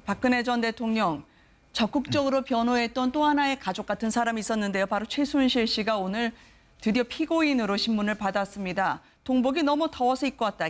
박근혜 전 대통령 적극적으로 변호했던 또 하나의 가족 같은 사람이 있었는데요. 바로 최순실 씨가 오늘 드디어 피고인으로 신문을 받았습니다. 동복이 너무 더워서 입고 왔다.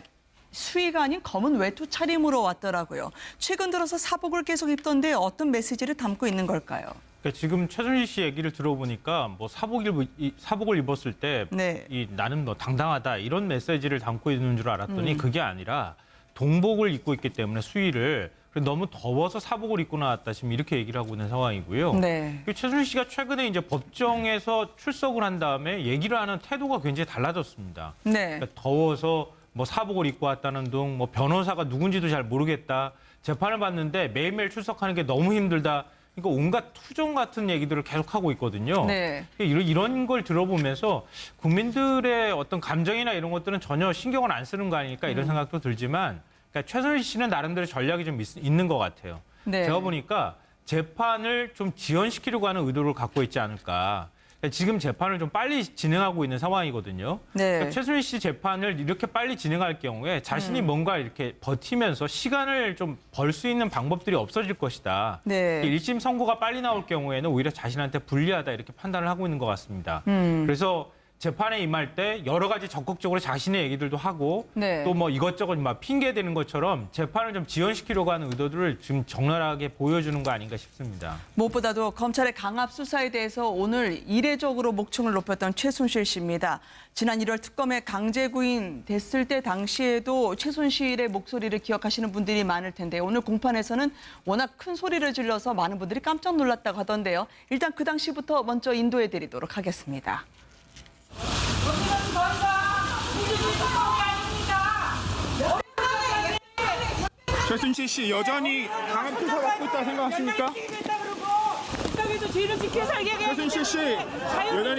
수의가 아닌 검은 외투 차림으로 왔더라고요. 최근 들어서 사복을 계속 입던데 어떤 메시지를 담고 있는 걸까요? 그러니까 지금 최순실 씨 얘기를 들어보니까 뭐 사복을 입었을 때 네. 나는 뭐 당당하다 이런 메시지를 담고 있는 줄 알았더니 그게 아니라 동복을 입고 있기 때문에 수의를 너무 더워서 사복을 입고 나왔다 지금 이렇게 얘기를 하고 있는 상황이고요. 네. 최순실 씨가 최근에 이제 법정에서 출석을 한 다음에 얘기를 하는 태도가 굉장히 달라졌습니다. 네. 그러니까 더워서 뭐 사복을 입고 왔다는 등, 뭐 변호사가 누군지도 잘 모르겠다. 재판을 받는데 매일매일 출석하는 게 너무 힘들다. 그러니까 온갖 투정 같은 얘기들을 계속하고 있거든요. 네. 이런 걸 들어보면서 국민들의 어떤 감정이나 이런 것들은 전혀 신경을 안 쓰는 거 아닐까 이런 생각도 들지만 그러니까 최순실 씨는 나름대로 전략이 좀 있는 것 같아요. 네. 제가 보니까 재판을 좀 지연시키려고 하는 의도를 갖고 있지 않을까. 지금 재판을 좀 빨리 진행하고 있는 상황이거든요. 네. 그러니까 최순실 씨 재판을 이렇게 빨리 진행할 경우에 자신이 뭔가 이렇게 버티면서 시간을 좀 벌 수 있는 방법들이 없어질 것이다. 네. 1심 선고가 빨리 나올 경우에는 오히려 자신한테 불리하다 이렇게 판단을 하고 있는 것 같습니다. 그래서 재판에 임할 때 여러 가지 적극적으로 자신의 얘기들도 하고 네. 또 뭐 이것저것 막 핑계 대는 것처럼 재판을 좀 지연시키려고 하는 의도들을 지금 적나라하게 보여주는 거 아닌가 싶습니다. 무엇보다도 검찰의 강압 수사에 대해서 오늘 이례적으로 목청을 높였던 최순실 씨입니다. 지난 1월 특검에 강제 구인 됐을 때 당시에도 최순실의 목소리를 기억하시는 분들이 많을 텐데 오늘 공판에서는 워낙 큰 소리를 질러서 많은 분들이 깜짝 놀랐다고 하던데요. 일단 그 당시부터 먼저 인도해 드리도록 하겠습니다. 여기는 저희가 국민의 소통이 아닙니다. 최순실 씨 여전히 강압 수사 받고 있다 생각하십니까? 여기도 뒤를 지켜 살게 최순실 씨 여전히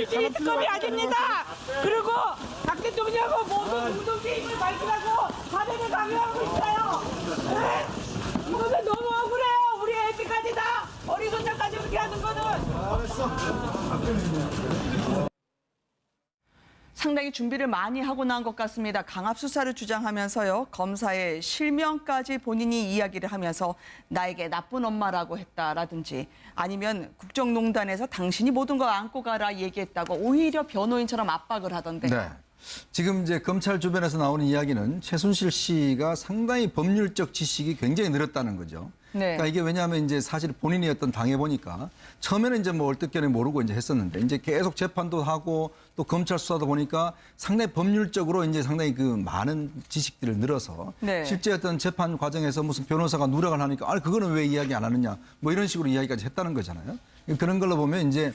자유민주주의 강압 수사 특검이 받고 아닙니다. 그리고 박 대통령하고 모든 공동체 힘을 발휘하고 반대를 강요하고 있어요. 네? 이거는 너무 억울해요. 우리 애들까지 다 어리손자까지 그렇게 하는 거는. 상당히 준비를 많이 하고 나온 것 같습니다. 강압 수사를 주장하면서요. 검사의 실명까지 본인이 이야기를 하면서 나에게 나쁜 엄마라고 했다라든지 아니면 국정농단에서 당신이 모든 거 안고 가라 얘기했다고 오히려 변호인처럼 압박을 하던데요. 네. 지금 이제 검찰 주변에서 나오는 이야기는 최순실 씨가 상당히 법률적 지식이 굉장히 늘었다는 거죠. 네. 그러니까 이게 왜냐하면 이제 사실 본인이 어떤 당해보니까 처음에는 이제 뭐 얼뜻결에 모르고 이제 했었는데 이제 계속 재판도 하고 또 검찰 수사도 보니까 상당히 법률적으로 이제 상당히 그 많은 지식들을 늘어서 네. 실제 어떤 재판 과정에서 무슨 변호사가 누락을 하니까 아, 그거는 왜 이야기 안 하느냐 뭐 이런 식으로 이야기까지 했다는 거잖아요. 그런 걸로 보면 이제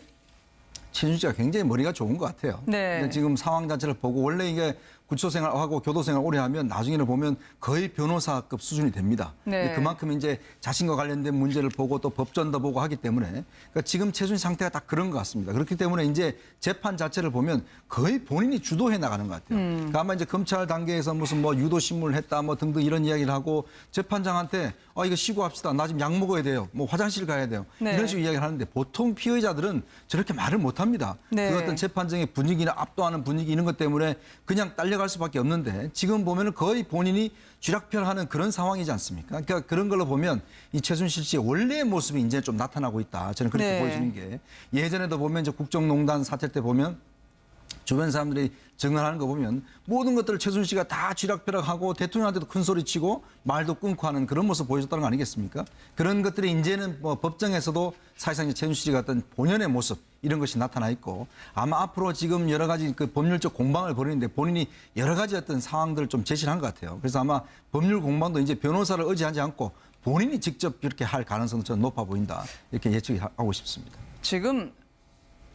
최순실 씨가 굉장히 머리가 좋은 것 같아요. 네. 근데 지금 상황 자체를 보고 원래 이게 구치소생활하고 교도생활 오래 하면 나중에는 보면 거의 변호사급 수준이 됩니다. 네. 근데 그만큼 이제 자신과 관련된 문제를 보고 또 법전도 보고 하기 때문에 그러니까 지금 최순실 상태가 딱 그런 것 같습니다. 그렇기 때문에 이제 재판 자체를 보면 거의 본인이 주도해 나가는 것 같아요. 그러니까 아마 이제 검찰 단계에서 무슨 뭐 유도 신문을 했다 뭐 등등 이런 이야기를 하고 재판장한테 이거 쉬고합시다. 나 지금 약 먹어야 돼요. 뭐 화장실 가야 돼요. 네. 이런 식으로 이야기를 하는데 보통 피의자들은 저렇게 말을 못 합니다. 네. 그 어떤 재판정의 분위기나 압도하는 분위기 이런 것 때문에 그냥 딸려갈 수밖에 없는데 지금 보면은 거의 본인이 쥐락펴락하는 그런 상황이지 않습니까? 그러니까 그런 걸로 보면 이 최순실 씨의 원래의 모습이 이제 좀 나타나고 있다. 저는 그렇게 네. 보여지는 게 예전에도 보면 이제 국정농단 사태 때 보면 주변 사람들이 증언하는 거 보면 모든 것들을 최순실 씨가 다 쥐락펴락하고 대통령한테도 큰 소리 치고 말도 끊고 하는 그런 모습 보여줬다는 거 아니겠습니까? 그런 것들이 이제는 뭐 법정에서도 사실상 이제 최순실 씨가 어떤 본연의 모습 이런 것이 나타나 있고 아마 앞으로 지금 여러 가지 그 법률적 공방을 벌이는데 본인이 여러 가지 어떤 상황들을 좀 제시를 한 것 같아요. 그래서 아마 법률 공방도 이제 변호사를 의지하지 않고 본인이 직접 이렇게 할 가능성도 저는 높아 보인다. 이렇게 예측하고 싶습니다. 지금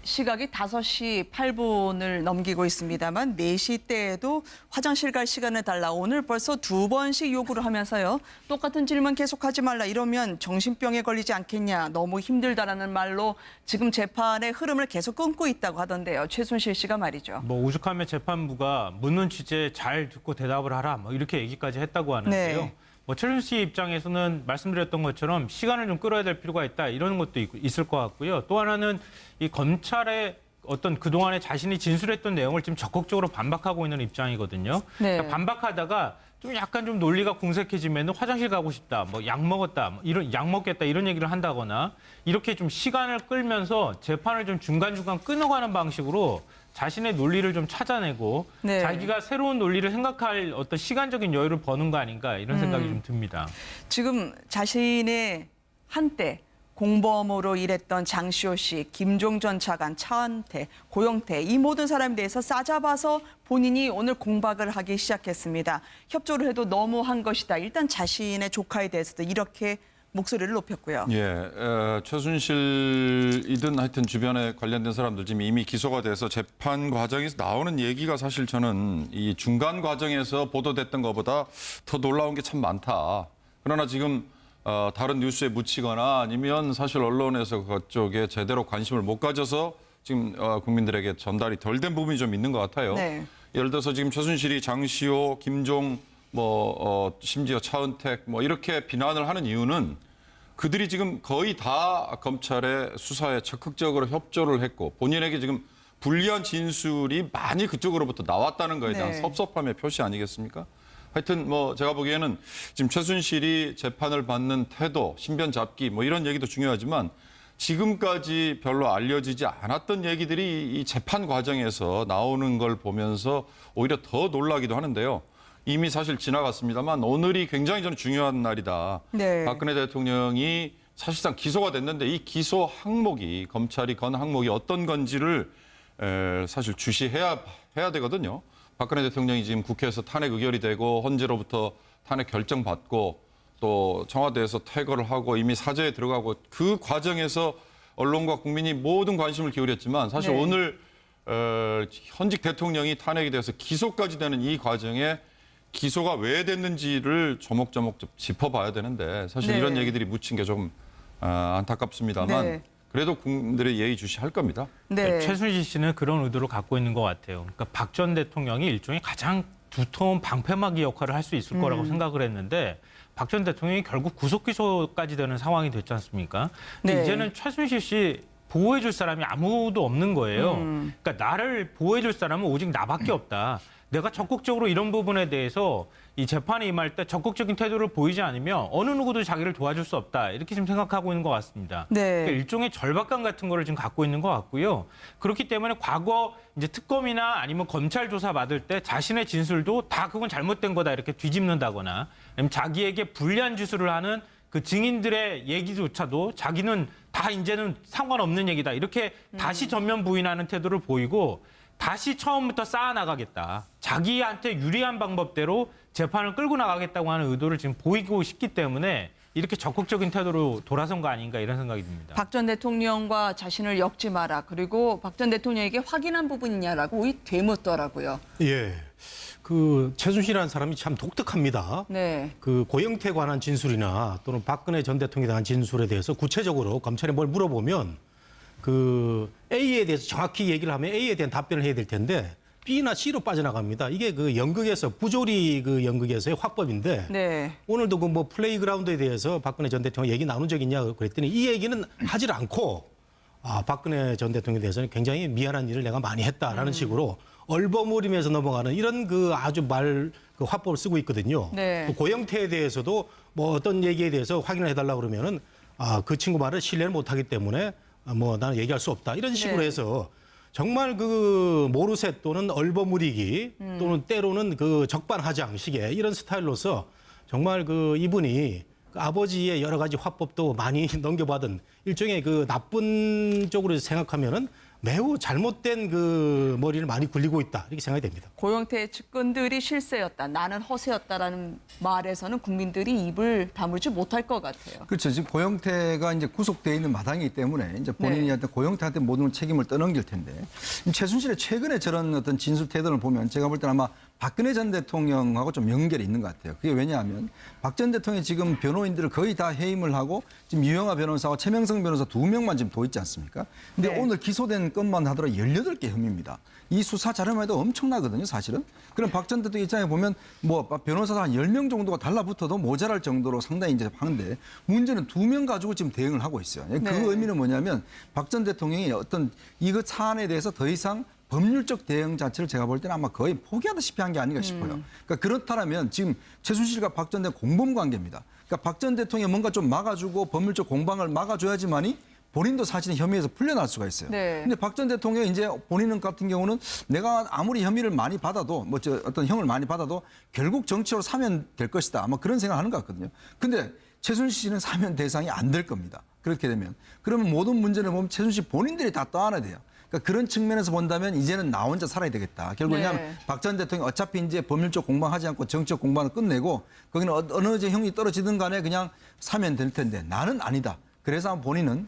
시각이 5시 8분을 넘기고 있습니다만 4시 때에도 화장실 갈 시간을 달라 오늘 벌써 2번씩 요구를 하면서요. 똑같은 질문 계속하지 말라 이러면 정신병에 걸리지 않겠냐 너무 힘들다라는 말로 지금 재판의 흐름을 계속 끊고 있다고 하던데요. 최순실 씨가 말이죠. 뭐 오죽하면 재판부가 묻는 취지에 잘 듣고 대답을 하라 뭐 이렇게 얘기까지 했다고 하는데요. 네. 뭐 최순실 씨 입장에서는 말씀드렸던 것처럼 시간을 좀 끌어야 될 필요가 있다 이런 것도 있을 것 같고요. 또 하나는 이 검찰의 어떤 그동안에 자신이 진술했던 내용을 지금 적극적으로 반박하고 있는 입장이거든요. 네. 그러니까 반박하다가 좀 약간 좀 논리가 궁색해지면 화장실 가고 싶다, 뭐 약 먹었다, 뭐 이런 약 먹겠다 이런 얘기를 한다거나 이렇게 좀 시간을 끌면서 재판을 좀 중간중간 끊어가는 방식으로 자신의 논리를 좀 찾아내고 네. 자기가 새로운 논리를 생각할 어떤 시간적인 여유를 버는 거 아닌가 이런 생각이 좀 듭니다. 지금 자신의 한때 공범으로 일했던 장시호 씨, 김종 전 차관, 차은태, 고영태 이 모든 사람에 대해서 싸잡아서 본인이 오늘 공박을 하기 시작했습니다. 협조를 해도 너무한 것이다. 일단 자신의 조카에 대해서도 이렇게 목소리를 높였고요. 예, 최순실이든 하여튼 주변에 관련된 사람들 지금 이미 기소가 돼서 재판 과정에서 나오는 얘기가 사실 저는 이 중간 과정에서 보도됐던 것보다 더 놀라운 게 참 많다. 그러나 지금 다른 뉴스에 묻히거나 아니면 사실 언론에서 그쪽에 제대로 관심을 못 가져서 지금 국민들에게 전달이 덜 된 부분이 좀 있는 것 같아요. 네. 예를 들어서 지금 최순실이 장시호, 김종, 심지어 차은택 이렇게 비난을 하는 이유는 그들이 지금 거의 다 검찰의 수사에 적극적으로 협조를 했고 본인에게 지금 불리한 진술이 많이 그쪽으로부터 나왔다는 거에 대한 네. 섭섭함의 표시 아니겠습니까? 하여튼 제가 보기에는 지금 최순실이 재판을 받는 태도, 신변 잡기 이런 얘기도 중요하지만 지금까지 별로 알려지지 않았던 얘기들이 이 재판 과정에서 나오는 걸 보면서 오히려 더 놀라기도 하는데요. 이미 사실 지나갔습니다만 오늘이 굉장히 저는 중요한 날이다. 네. 박근혜 대통령이 사실상 기소가 됐는데 이 기소 항목이 검찰이 건 항목이 어떤 건지를 사실 주시해야 되거든요. 박근혜 대통령이 지금 국회에서 탄핵 의결이 되고 헌재로부터 탄핵 결정 받고 또 청와대에서 퇴거를 하고 이미 사죄에 들어가고 그 과정에서 언론과 국민이 모든 관심을 기울였지만 사실 네. 오늘 현직 대통령이 탄핵이 돼서 기소까지 되는 이 과정에 기소가 왜 됐는지를 조목조목 좀 짚어봐야 되는데 사실 네. 이런 얘기들이 묻힌 게 좀 안타깝습니다만 네. 그래도 국민들의 예의주시할 겁니다. 네. 최순실 씨는 그런 의도를 갖고 있는 것 같아요. 그러니까 박 전 대통령이 일종의 가장 두터운 방패막이 역할을 할 수 있을 거라고 생각을 했는데 박 전 대통령이 결국 구속 기소까지 되는 상황이 됐지 않습니까? 근데 네. 이제는 최순실 씨 보호해 줄 사람이 아무도 없는 거예요. 그러니까 나를 보호해 줄 사람은 오직 나밖에 없다. 내가 적극적으로 이런 부분에 대해서 이 재판에 임할 때 적극적인 태도를 보이지 않으면 어느 누구도 자기를 도와줄 수 없다. 이렇게 지금 생각하고 있는 것 같습니다. 네. 그러니까 일종의 절박감 같은 거를 지금 갖고 있는 것 같고요. 그렇기 때문에 과거 이제 특검이나 아니면 검찰 조사 받을 때 자신의 진술도 다 그건 잘못된 거다 이렇게 뒤집는다거나 아니면 자기에게 불리한 짓을 하는 그 증인들의 얘기조차도 자기는 다 이제는 상관없는 얘기다. 이렇게 다시 전면 부인하는 태도를 보이고 다시 처음부터 쌓아나가겠다. 자기한테 유리한 방법대로 재판을 끌고 나가겠다고 하는 의도를 지금 보이고 싶기 때문에 이렇게 적극적인 태도로 돌아선 거 아닌가 이런 생각이 듭니다. 박 전 대통령과 자신을 엮지 마라. 그리고 박 전 대통령에게 확인한 부분이냐라고 되묻더라고요. 예. 그 최순실이라는 사람이 참 독특합니다. 네. 그 고영태에 관한 진술이나 또는 박근혜 전 대통령에 대한 진술에 대해서 구체적으로 검찰에 뭘 물어보면 그 A에 대해서 정확히 얘기를 하면 A에 대한 답변을 해야 될 텐데 B나 C로 빠져나갑니다. 이게 그 연극에서 부조리 그 연극에서의 화법인데 네. 오늘도 그 뭐 플레이그라운드에 대해서 박근혜 전 대통령 얘기 나눈 적 있냐 그랬더니 이 얘기는 하질 않고 박근혜 전 대통령에 대해서는 굉장히 미안한 일을 내가 많이 했다라는 식으로 얼버무리면서 넘어가는 이런 그 아주 그 화법을 쓰고 있거든요. 네. 또 고영태에 대해서도 뭐 어떤 얘기에 대해서 확인을 해달라고 그러면은 그 친구 말을 신뢰를 못하기 때문에 나는 얘기할 수 없다 이런 식으로 네. 해서 정말 그 모르쇠 또는 얼버무리기 또는 때로는 그 적반하장식의 이런 스타일로서 정말 그 이분이 그 아버지의 여러 가지 화법도 많이 넘겨받은 일종의 그 나쁜 쪽으로 생각하면은 매우 잘못된 그 머리를 많이 굴리고 있다 이렇게 생각이 됩니다. 고영태의 측근들이 실세였다. 나는 허세였다라는 말에서는 국민들이 입을 다물지 못할 것 같아요. 그렇죠. 지금 고영태가 이제 구속돼 있는 마당이기 때문에 이제 본인이 네. 어떤 고영태한테 모든 책임을 떠넘길 텐데 최순실의 최근에 저런 어떤 진술 태도를 보면 제가 볼 때는 아마 박근혜 전 대통령하고 좀 연결이 있는 것 같아요. 그게 왜냐하면 박 전 대통령이 지금 변호인들을 거의 다 해임을 하고 지금 유영하 변호사와 최명성 변호사 2명만 지금 도 있지 않습니까? 근데 네. 오늘 기소된 것만 하더라도 18개 혐의입니다. 이 수사 자료만 해도 엄청나거든요, 사실은. 그럼 박 전 대통령 입장에 보면 뭐 변호사가 한 10명 정도가 달라붙어도 모자랄 정도로 상당히 이제 하는데 문제는 2명 가지고 지금 대응을 하고 있어요. 그 네. 의미는 뭐냐면 박 전 대통령이 어떤 이거 사안에 대해서 더 이상 법률적 대응 자체를 제가 볼 때는 아마 거의 포기하다시피 한 게 아닌가 싶어요. 그러니까 그렇다면 지금 최순실과 박 전 대통령 공범 관계입니다. 그러니까 박 전 대통령이 뭔가 좀 막아주고 법률적 공방을 막아줘야지만이 본인도 사실은 혐의에서 풀려날 수가 있어요. 네. 근데 박 전 대통령이 이제 본인 같은 경우는 내가 아무리 혐의를 많이 받아도 어떤 형을 많이 받아도 결국 정치로 사면 될 것이다. 아마 그런 생각을 하는 것 같거든요. 근데 최순실 씨는 사면 대상이 안 될 겁니다. 그렇게 되면. 그러면 모든 문제를 보면 최순실 본인들이 다 떠안아야 돼요. 그러니까 그런 측면에서 본다면 이제는 나 혼자 살아야 되겠다. 결국 네. 왜냐하면 박 전 대통령이 어차피 이제 법률적 공방하지 않고 정치적 공방을 끝내고 거기는 어느 형이 떨어지든 간에 그냥 사면 될 텐데 나는 아니다. 그래서 아마 본인은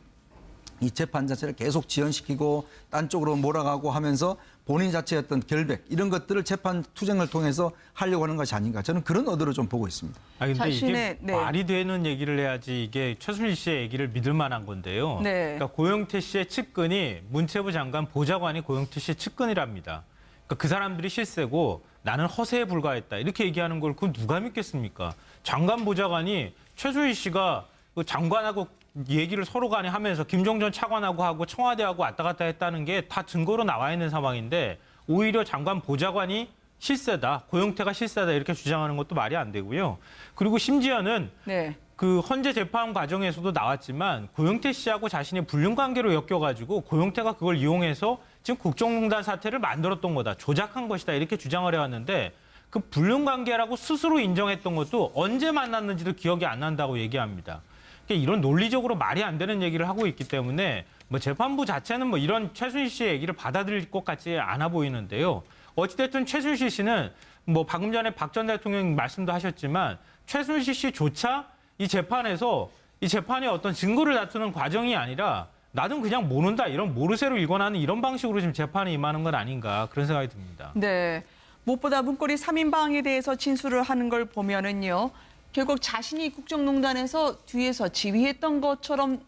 이 재판 자체를 계속 지연시키고 딴 쪽으로 몰아가고 하면서 본인 자체의 어떤 결백 이런 것들을 재판 투쟁을 통해서 하려고 하는 것이 아닌가. 저는 그런 의도를 좀 보고 있습니다. 아 근데 자신의- 이게 네. 말이 되는 얘기를 해야지 이게 최순실 씨의 얘기를 믿을 만한 건데요. 네. 그러니까 고영태 씨의 측근이 문체부 장관 보좌관이 고영태 씨의 측근이랍니다. 그러니까 그 사람들이 실세고 나는 허세에 불과했다. 이렇게 얘기하는 걸 그건 누가 믿겠습니까? 장관 보좌관이 최순실 씨가 그 장관하고 얘기를 서로 간에 하면서 김종전 차관하고 하고 청와대하고 왔다 갔다 했다는 게 다 증거로 나와 있는 상황인데 오히려 장관 보좌관이 실세다, 고영태가 실세다 이렇게 주장하는 것도 말이 안 되고요. 그리고 심지어는 네. 그 헌재 재판 과정에서도 나왔지만 고영태 씨하고 자신의 불륜 관계로 엮여가지고 고영태가 그걸 이용해서 지금 국정농단 사태를 만들었던 거다, 조작한 것이다 이렇게 주장을 해왔는데 그 불륜 관계라고 스스로 인정했던 것도 언제 만났는지도 기억이 안 난다고 얘기합니다. 그러니까 이런 논리적으로 말이 안 되는 얘기를 하고 있기 때문에 뭐 재판부 자체는 뭐 이런 최순실 씨의 얘기를 받아들일 것 같지 않아 보이는데요. 어찌됐든 최순실 씨는 뭐 방금 전에 박 전 대통령 말씀도 하셨지만 최순실 씨조차 이 재판에서 이 재판의 어떤 증거를 다투는 과정이 아니라 나는 그냥 모른다 이런 모르쇠로 일관하는 이런 방식으로 지금 재판에 임하는 건 아닌가 그런 생각이 듭니다. 네. 무엇보다 문고리 3인방에 대해서 진술을 하는 걸 보면은요. 결국 자신이 국정농단에서 뒤에서 지휘했던 것처럼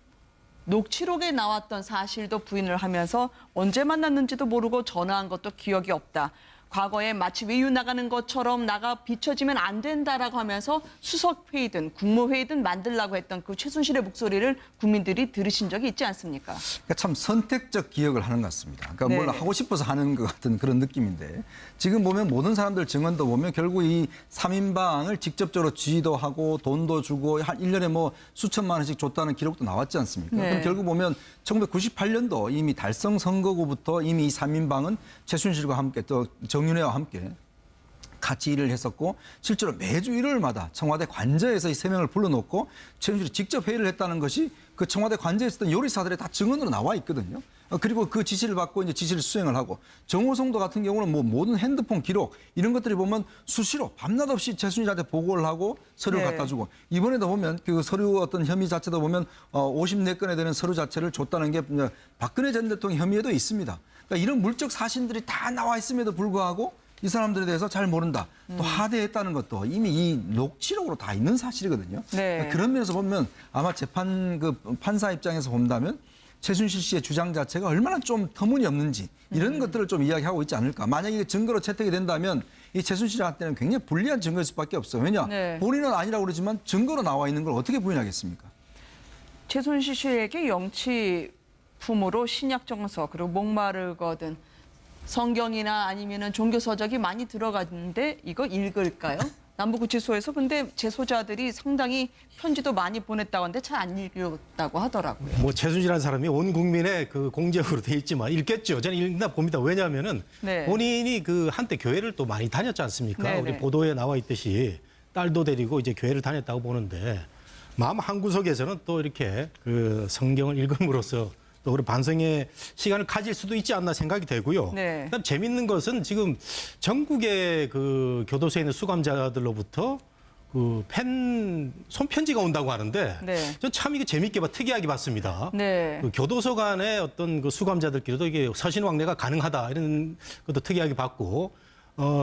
녹취록에 나왔던 사실도 부인을 하면서 언제 만났는지도 모르고 전화한 것도 기억이 없다. 과거에 마치 외유 나가는 것처럼 나가 비춰지면 안 된다라고 하면서 수석회의든 국무회의든 만들라고 했던 그 최순실의 목소리를 국민들이 들으신 적이 있지 않습니까? 그러니까 참 선택적 기억을 하는 것 같습니다. 그러니까 뭘 네네. 하고 싶어서 하는 것 같은 그런 느낌인데 지금 보면 모든 사람들 증언도 보면 결국 이 3인방을 직접적으로 지휘도 돈도 주고 한 1년에 뭐 수천만 원씩 줬다는 기록도 나왔지 않습니까? 네. 그럼 결국 보면 1998년도 이미 달성 선거구부터 이미 이 3인방은 최순실과 함께 또 정윤회와 함께 같이 일을 했었고 실제로 매주 일요일마다 청와대 관저에서 이 3명을 불러놓고 최순실이 직접 회의를 했다는 것이 그 청와대 관저에 있었던 요리사들의 다 증언으로 나와 있거든요. 그리고 그 지시를 받고 이제 지시를 수행을 하고 정호성도 같은 경우는 뭐 모든 핸드폰 기록 이런 것들이 보면 수시로 밤낮 없이 최순실한테 보고를 하고 서류를 네. 갖다 주고 이번에도 보면 그 서류 어떤 혐의 자체도 보면 54건에 되는 서류 자체를 줬다는 게 박근혜 전 대통령 혐의에도 있습니다. 그러니까 이런 물적 사실들이 다 나와 있음에도 불구하고 이 사람들에 대해서 잘 모른다. 또 하대했다는 것도 이미 이 녹취록으로 다 있는 사실이거든요. 네. 그러니까 그런 면에서 보면 아마 재판 그 판사 입장에서 본다면 최순실 씨의 주장 자체가 얼마나 좀 터무니없는지 이런 것들을 좀 이야기하고 있지 않을까. 만약에 이게 증거로 채택이 된다면 이 최순실한테는 굉장히 불리한 증거일 수밖에 없어요. 왜냐? 네. 본인은 아니라고 그러지만 증거로 나와 있는 걸 어떻게 부인하겠습니까? 최순실 씨에게 영치품으로 신약 정서 그리고 목마르거든 성경이나 아니면은 종교 서적이 많이 들어갔는데 이거 읽을까요? 남부구치소에서 근데 재소자들이 상당히 편지도 많이 보냈다고 하는데 잘 안 읽었다고 하더라고요. 뭐 최순실이라는 사람이 온 국민의 그 공적으로 돼 있지만 읽겠죠. 저는 읽나 봅니다. 왜냐하면은 네. 본인이 그 한때 교회를 또 많이 다녔지 않습니까? 네네. 우리 보도에 나와 있듯이 딸도 데리고 이제 교회를 다녔다고 보는데 마음 한구석에서는 또 이렇게 그 성경을 읽음으로써 또 우리 반성의 시간을 가질 수도 있지 않나 생각이 되고요. 네. 그다음 재밌는 것은 지금 전국의 그 교도소에 있는 수감자들로부터 그 손편지가 온다고 하는데 네. 전 참 이게 재밌게 특이하게 봤습니다. 네. 그 교도소 간의 어떤 그 수감자들끼리도 이게 서신왕래가 가능하다 이런 것도 특이하게 봤고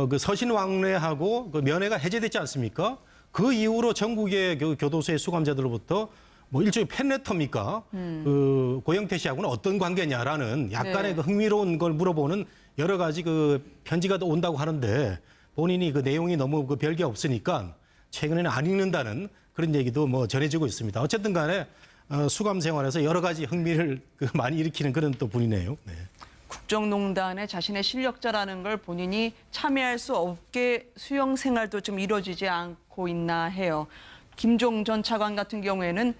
그 서신왕래하고 그 면회가 해제됐지 않습니까? 그 이후로 전국의 교도소의 수감자들로부터 뭐 일종의 팬레터입니까? 그 고영태 씨하고는 어떤 관계냐라는 약간의 네. 그 흥미로운 걸 물어보는 여러 가지 그 편지가 온다고 하는데 본인이 그 내용이 너무 그 별게 없으니까 최근에는 안 읽는다는 그런 얘기도 뭐 전해지고 있습니다. 어쨌든 간에 수감 생활에서 여러 가지 흥미를 그 많이 일으키는 그런 또 분이네요. 네. 국정농단에 자신의 실력자라는 걸 본인이 참여할 수 없게 수용 생활도 좀 이루어지지 않고 있나 해요. 김종 전 차관 같은 경우에는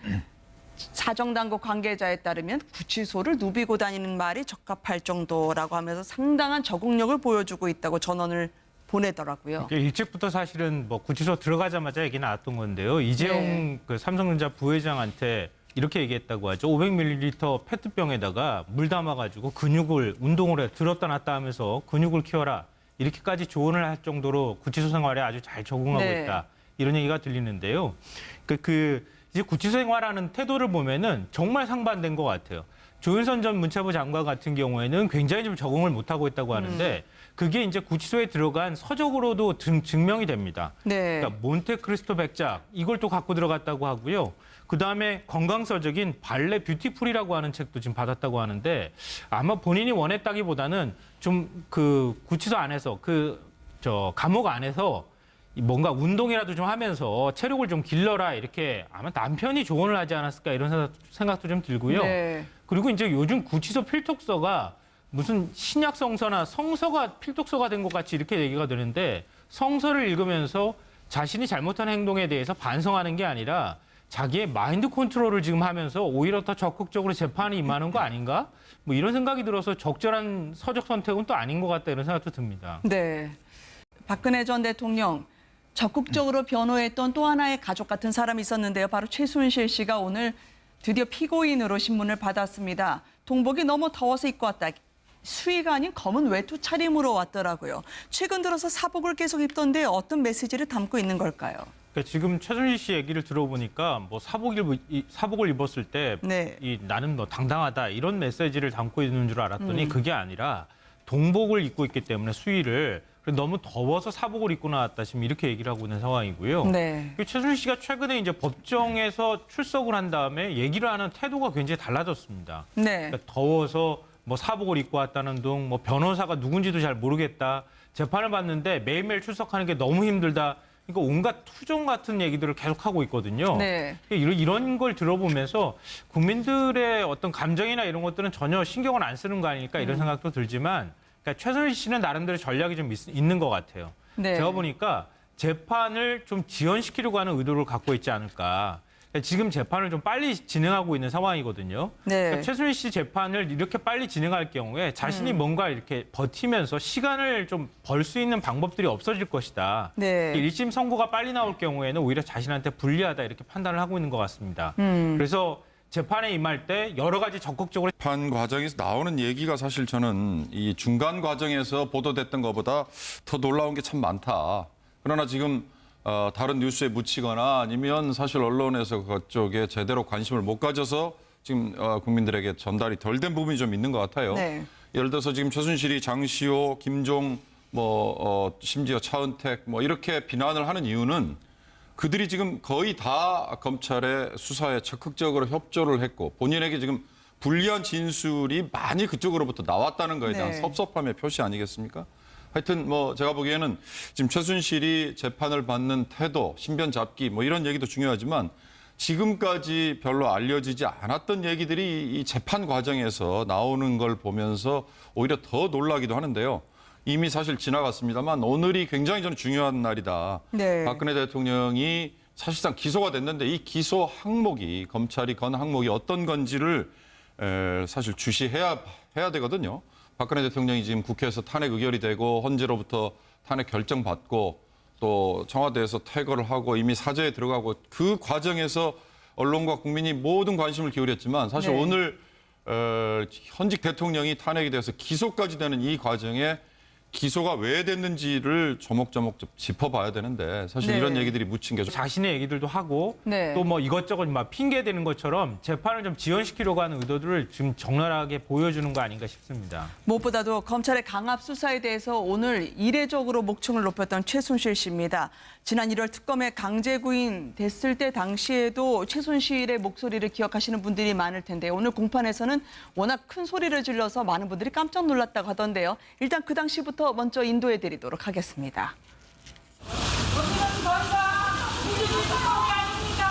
사정당국 관계자에 따르면 구치소를 누비고 다니는 말이 적합할 정도라고 하면서 상당한 적응력을 보여주고 있다고 전언을 보내더라고요. 일찍부터 사실은 뭐 구치소 들어가자마자 얘기 나왔던 건데요. 이재용 네. 그 삼성전자 부회장한테 이렇게 얘기했다고 하죠. 500ml 페트병에다가 물 담아가지고 근육을 운동을 해 들었다 놨다 하면서 근육을 키워라. 이렇게까지 조언을 할 정도로 구치소 생활에 아주 잘 적응하고 네. 있다. 이런 얘기가 들리는데요. 이제 구치소 생활하는 태도를 보면은 정말 상반된 것 같아요. 조윤선 전 문체부 장관 같은 경우에는 굉장히 좀 적응을 못하고 있다고 하는데 그게 이제 구치소에 들어간 서적으로도 증명이 됩니다. 네. 그러니까 몬테크리스토 백작 이걸 또 갖고 들어갔다고 하고요. 그다음에 건강서적인 발레 뷰티풀이라고 하는 책도 지금 받았다고 하는데 아마 본인이 원했다기보다는 좀 그 구치소 안에서 감옥 안에서 뭔가 운동이라도 좀 하면서 체력을 좀 길러라 이렇게 아마 남편이 조언을 하지 않았을까 이런 생각도 좀 들고요. 네. 그리고 이제 요즘 구치소 필독서가 무슨 신약 성서나 성서가 필독서가 된 것 같이 이렇게 얘기가 되는데 성서를 읽으면서 자신이 잘못한 행동에 대해서 반성하는 게 아니라 자기의 마인드 컨트롤을 지금 하면서 오히려 더 적극적으로 재판에 임하는 거 아닌가? 뭐 이런 생각이 들어서 적절한 서적 선택은 또 아닌 것 같다 이런 생각도 듭니다. 네. 박근혜 전 대통령 적극적으로 변호했던 또 하나의 가족 같은 사람이 있었는데요. 바로 최순실 씨가 오늘 드디어 피고인으로 신문을 받았습니다. 동복이 너무 더워서 입고 왔다. 수의가 아닌 검은 외투 차림으로 왔더라고요. 최근 들어서 사복을 계속 입던데 어떤 메시지를 담고 있는 걸까요? 그러니까 지금 최순실 씨 얘기를 들어보니까 뭐 사복을 입었을 때 네. 나는 뭐 당당하다 이런 메시지를 담고 있는 줄 알았더니 그게 아니라 동복을 입고 있기 때문에 수의를 너무 더워서 사복을 입고 나왔다 지금 이렇게 얘기를 하고 있는 상황이고요. 네. 최순실 씨가 최근에 이제 법정에서 출석을 한 다음에 얘기를 하는 태도가 굉장히 달라졌습니다. 네. 그러니까 더워서 뭐 사복을 입고 왔다는 등, 뭐 변호사가 누군지도 잘 모르겠다. 재판을 받는데 매일매일 출석하는 게 너무 힘들다. 그러니까 온갖 투정 같은 얘기들을 계속하고 있거든요. 네. 이런 걸 들어보면서 국민들의 어떤 감정이나 이런 것들은 전혀 신경을 안 쓰는 거 아닐까 이런 생각도 들지만 그러니까 최순실 씨는 나름대로 전략이 좀 있는 것 같아요. 네. 제가 보니까 재판을 좀 지연시키려고 하는 의도를 갖고 있지 않을까. 그러니까 지금 재판을 좀 빨리 진행하고 있는 상황이거든요. 네. 그러니까 최순실 씨 재판을 이렇게 빨리 진행할 경우에 자신이 뭔가 이렇게 버티면서 시간을 좀 벌 수 있는 방법들이 없어질 것이다. 네. 1심 선고가 빨리 나올 경우에는 오히려 자신한테 불리하다 이렇게 판단을 하고 있는 것 같습니다. 그래서 재판에 임할 때 여러 가지 적극적으로 재판 과정에서 나오는 얘기가 사실 저는 이 중간 과정에서 보도됐던 것보다 더 놀라운 게 참 많다. 그러나 지금 다른 뉴스에 묻히거나 아니면 사실 언론에서 그쪽에 제대로 관심을 못 가져서 지금 국민들에게 전달이 덜 된 부분이 좀 있는 것 같아요. 네. 예를 들어서 지금 최순실이 장시호, 김종, 심지어 차은택 이렇게 비난을 하는 이유는 그들이 지금 거의 다 검찰의 수사에 적극적으로 협조를 했고 본인에게 지금 불리한 진술이 많이 그쪽으로부터 나왔다는 거에 대한 네. 섭섭함의 표시 아니겠습니까? 하여튼 제가 보기에는 지금 최순실이 재판을 받는 태도, 신변 잡기 이런 얘기도 중요하지만 지금까지 별로 알려지지 않았던 얘기들이 이 재판 과정에서 나오는 걸 보면서 오히려 더 놀라기도 하는데요. 이미 사실 지나갔습니다만 오늘이 굉장히 저는 중요한 날이다. 네. 박근혜 대통령이 사실상 기소가 됐는데 이 기소 항목이 검찰이 건 항목이 어떤 건지를 사실 주시해야 되거든요. 박근혜 대통령이 지금 국회에서 탄핵 의결이 되고 헌재로부터 탄핵 결정 받고 또 청와대에서 퇴거를 하고 이미 사죄에 들어가고 그 과정에서 언론과 국민이 모든 관심을 기울였지만 사실 네. 오늘 현직 대통령이 탄핵이 돼서 기소까지 되는 이 과정에 기소가 왜 됐는지를 조목조목 좀 짚어봐야 되는데 사실 네. 이런 얘기들이 묻힌 게 좀 자신의 얘기들도 하고 네. 또 뭐 이것저것 막 핑계 대는 것처럼 재판을 좀 지연시키려고 하는 의도들을 지금 적나라하게 보여주는 거 아닌가 싶습니다. 무엇보다도 검찰의 강압 수사에 대해서 오늘 이례적으로 목청을 높였던 최순실 씨입니다. 지난 1월 특검에 강제 구인 됐을 때 당시에도 최순실의 목소리를 기억하시는 분들이 많을 텐데 오늘 공판에서는 워낙 큰 소리를 질러서 많은 분들이 깜짝 놀랐다고 하던데요. 일단 그 당시부터 먼저 인도해 드리도록 하겠습니다. 여기는 저희가 민주주의 특검이 아닙니다.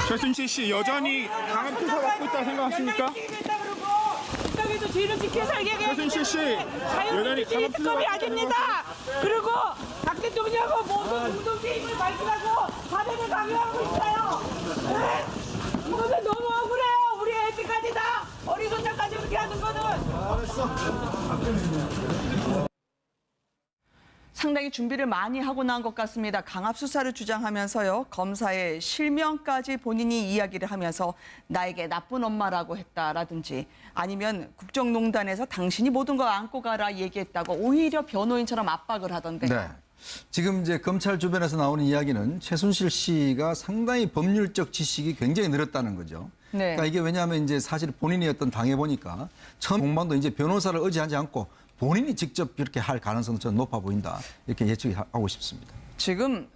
최순실 씨 여전히 강압 수사 받고 있다 생각하십니까? 우리도 뒤를 지켜 살게 최순실 씨, 여전히 자유민주주의 강압 특검이 수사 아닙니다. 그리고 박 대통령하고 모든 공동체 힘을 발휘하고 사대를 강요하고 있어요. 네? 이것은 너무 억울해요. 우리 애들까지 다 어리선장까지 그렇게 하는 거는. 상당히 준비를 많이 하고 나온 것 같습니다. 강압 수사를 주장하면서요. 검사의 실명까지 본인이 이야기를 하면서 나에게 나쁜 엄마라고 했다라든지 아니면 국정농단에서 당신이 모든 걸 안고 가라 얘기했다고 오히려 변호인처럼 압박을 하던데요. 네. 지금 이제 검찰 주변에서 나오는 이야기는 최순실 씨가 상당히 법률적 지식이 굉장히 늘었다는 거죠. 네. 그러니까 이게 왜냐하면 이제 사실 본인이 어떤 당해보니까 처음 공방도 이제 변호사를 의지하지 않고 본인이 직접 이렇게 할 가능성은 저는 높아 보인다. 이렇게 예측하고 싶습니다. 지금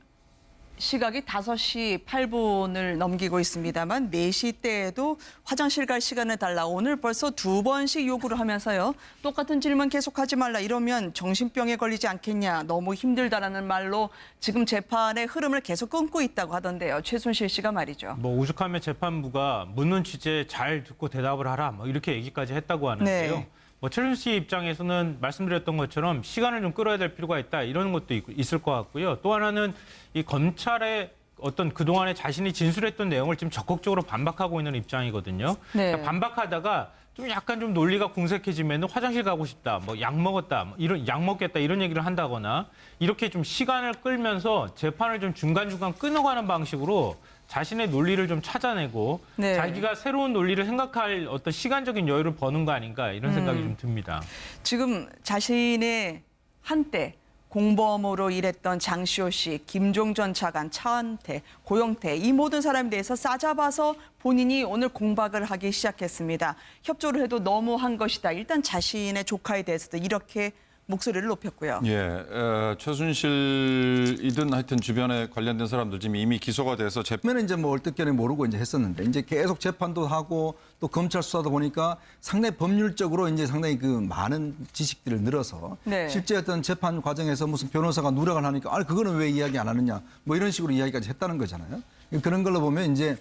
시각이 5시 8분을 넘기고 있습니다만 4시 때에도 화장실 갈 시간을 달라 오늘 벌써 2번씩 요구를 하면서요. 똑같은 질문 계속하지 말라 이러면 정신병에 걸리지 않겠냐. 너무 힘들다라는 말로 지금 재판의 흐름을 계속 끊고 있다고 하던데요. 최순실 씨가 말이죠. 뭐 오죽하면 재판부가 묻는 취지에 잘 듣고 대답을 하라 뭐 이렇게 얘기까지 했다고 하는데요. 네. 뭐 최순실 씨 입장에서는 말씀드렸던 것처럼 시간을 좀 끌어야 될 필요가 있다 이런 것도 있을 것 같고요. 또 하나는 이 검찰의 어떤 그동안에 자신이 진술했던 내용을 지금 적극적으로 반박하고 있는 입장이거든요. 네. 그러니까 반박하다가 좀 약간 좀 논리가 궁색해지면 화장실 가고 싶다, 뭐 약 먹었다, 뭐 이런 약 먹겠다 이런 얘기를 한다거나 이렇게 좀 시간을 끌면서 재판을 좀 중간중간 끊어가는 방식으로 자신의 논리를 좀 찾아내고 네. 자기가 새로운 논리를 생각할 어떤 시간적인 여유를 버는 거 아닌가 이런 생각이 좀 듭니다. 지금 자신의 한때 공범으로 일했던 장시호 씨, 김종전 차관, 차은태, 고영태 이 모든 사람에 대해서 싸잡아서 본인이 오늘 공박을 하기 시작했습니다. 협조를 해도 너무한 것이다. 일단 자신의 조카에 대해서도 이렇게 목소리를 높였고요. 예, 최순실이든 하여튼 주변에 관련된 사람들 지금 이미 기소가 돼서 처음에는 이제 뭐 얼뜻결에 모르고 이제 했었는데 이제 계속 재판도 하고 또 검찰 수사도 보니까 상당히 법률적으로 이제 상당히 그 많은 지식들을 늘어서 네. 실제 어떤 재판 과정에서 무슨 변호사가 누락을 하니까 아니 그거는 왜 이야기 안 하느냐 뭐 이런 식으로 이야기까지 했다는 거잖아요. 그런 걸로 보면 이제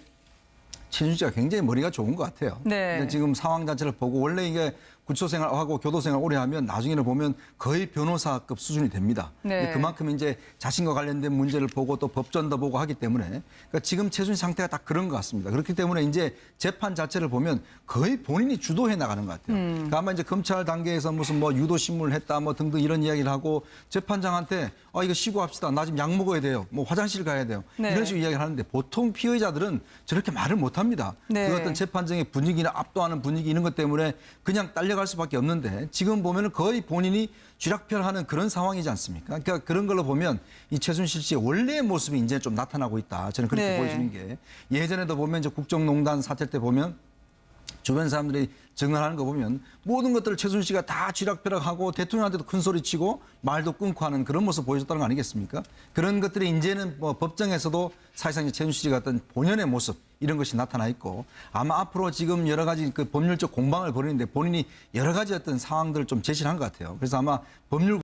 최순실 씨가 굉장히 머리가 좋은 것 같아요. 네. 근데 지금 상황 자체를 보고 원래 이게 구치소생활하고 교도생활 오래 하면 나중에는 보면 거의 변호사급 수준이 됩니다. 네. 그만큼 이제 자신과 관련된 문제를 보고 또 법전도 보고 하기 때문에 그러니까 지금 최순실 상태가 딱 그런 것 같습니다. 그렇기 때문에 이제 재판 자체를 보면 거의 본인이 주도해 나가는 것 같아요. 그러니까 아마 이제 검찰 단계에서 무슨 뭐 유도 신문을 했다 뭐 등등 이런 이야기를 하고 재판장한테 이거 시고합시다. 나 지금 약 먹어야 돼요. 뭐 화장실 가야 돼요. 네. 이런 식으로 이야기를 하는데 보통 피의자들은 저렇게 말을 못 합니다. 네. 그 어떤 재판정의 분위기나 압도하는 분위기 이런 것 때문에 그냥 딸려갈 수밖에 없는데 지금 보면은 거의 본인이 쥐락펴락하는 그런 상황이지 않습니까? 그러니까 그런 걸로 보면 이 최순실 씨의 원래의 모습이 이제 좀 나타나고 있다. 저는 그렇게 네. 보여지는 게 예전에도 보면 이제 국정농단 사태 때 보면 주변 사람들이 증언하는 거 보면 모든 것들을 최순실 씨가 다 쥐락펴락하고 대통령한테도 큰 소리 치고 말도 끊고 하는 그런 모습 보여줬다는 거 아니겠습니까? 그런 것들이 이제는 뭐 법정에서도 사실상 이제 최순실 씨 같은 본연의 모습 이런 것이 나타나 있고 아마 앞으로 지금 여러 가지 그 법률적 공방을 벌이는데 본인이 여러 가지 어떤 상황들을 좀 제시를 한 것 같아요. 그래서 아마 법률